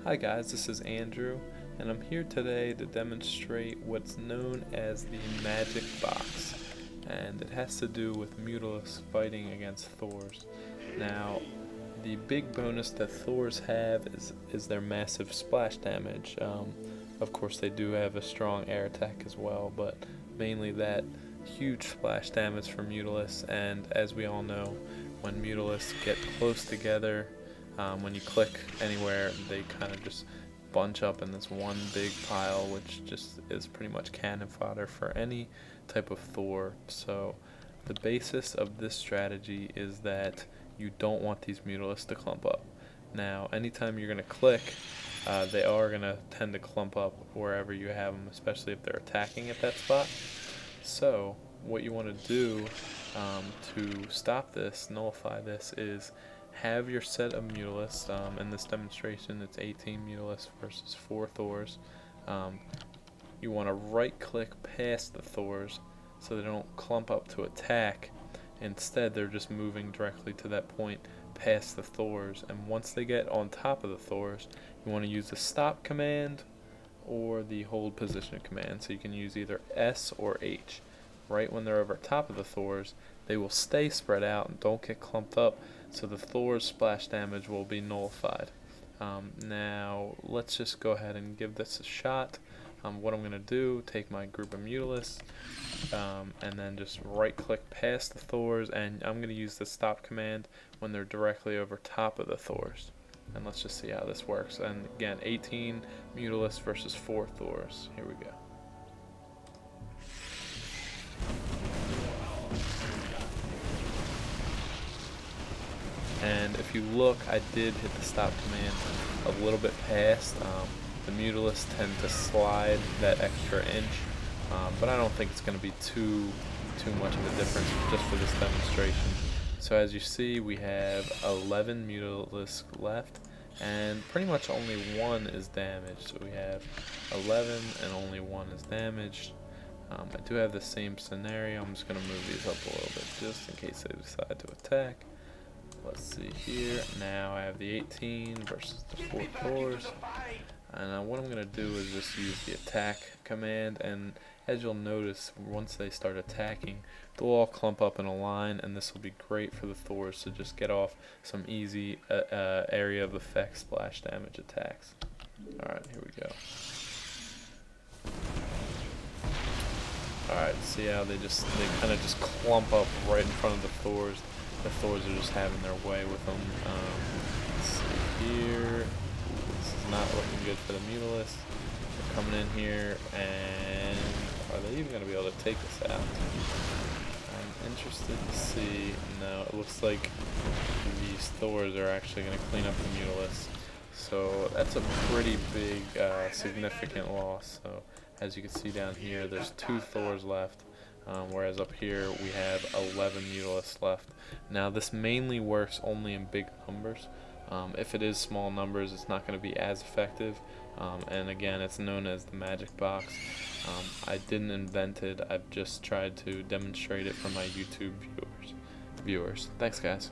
Hi guys, this is Andrew, and I'm here today to demonstrate what's known as the magic box, and it has to do with Mutalisks fighting against Thors. Now, the big bonus that Thors have is their massive splash damage. Of course, they do have a strong air attack as well, but mainly that huge splash damage from Mutalisks. And as we all know, when Mutalisks get close together, when you click anywhere, they kind of just bunch up in this one big pile, which just is pretty much cannon fodder for any type of Thor. So the basis of this strategy is that you don't want these Mutalisks to clump up. Now, anytime you're going to click, they are going to tend to clump up wherever you have them, especially if they're attacking at that spot. So what you want to do to stop this, nullify this, is have your set of Mutalisks. In this demonstration, it's 18 Mutalisks versus 4 Thors. You want to right click past the Thors so they don't clump up to attack. Instead, they're just moving directly to that point past the Thors, and once they get on top of the Thors, you want to use the stop command or the hold position command. So you can use either S or H. Right when they're over top of the Thors, they will stay spread out and don't get clumped up, so the Thor's splash damage will be nullified. Now let's just go ahead and give this a shot. What I'm going to do, take my group of Mutalisks and then just right click past the Thors, and I'm going to use the stop command when they're directly over top of the Thors. And let's just see how this works. And again, 18 Mutalisks versus 4 Thors. Here we go. And if you look, I did hit the stop command a little bit past. The Mutalisks tend to slide that extra inch, but I don't think it's going to be too much of a difference just for this demonstration. So as you see, we have 11 Mutalisks left, and pretty much only one is damaged. So we have 11 and only one is damaged. I do have the same scenario. I'm just going to move these up a little bit just in case they decide to attack. Let's see here. Now I have the 18 versus the 4 Thors. And what I'm going to do is just use the attack command, and as you'll notice, once they start attacking, they'll all clump up in a line, and this will be great for the Thors to just get off some easy area of effect splash damage attacks. Alright, here we go. Alright, see how they kind of just clump up right in front of the Thors. The Thors are just having their way with them. Let's see here. This is not looking good for the Mutalisks. They're coming in here, and are they even going to be able to take this out? I'm interested to see. No, it looks like these Thors are actually going to clean up the Mutalisks. So that's a pretty big, significant loss. So as you can see down here, there's 2 Thors left. Whereas up here we have 11 Mutalisks left. Now this mainly works only in big numbers. If it is small numbers, it's not going to be as effective. And again, it's known as the magic box. I didn't invent it. I've just tried to demonstrate it for my YouTube viewers. Thanks, guys.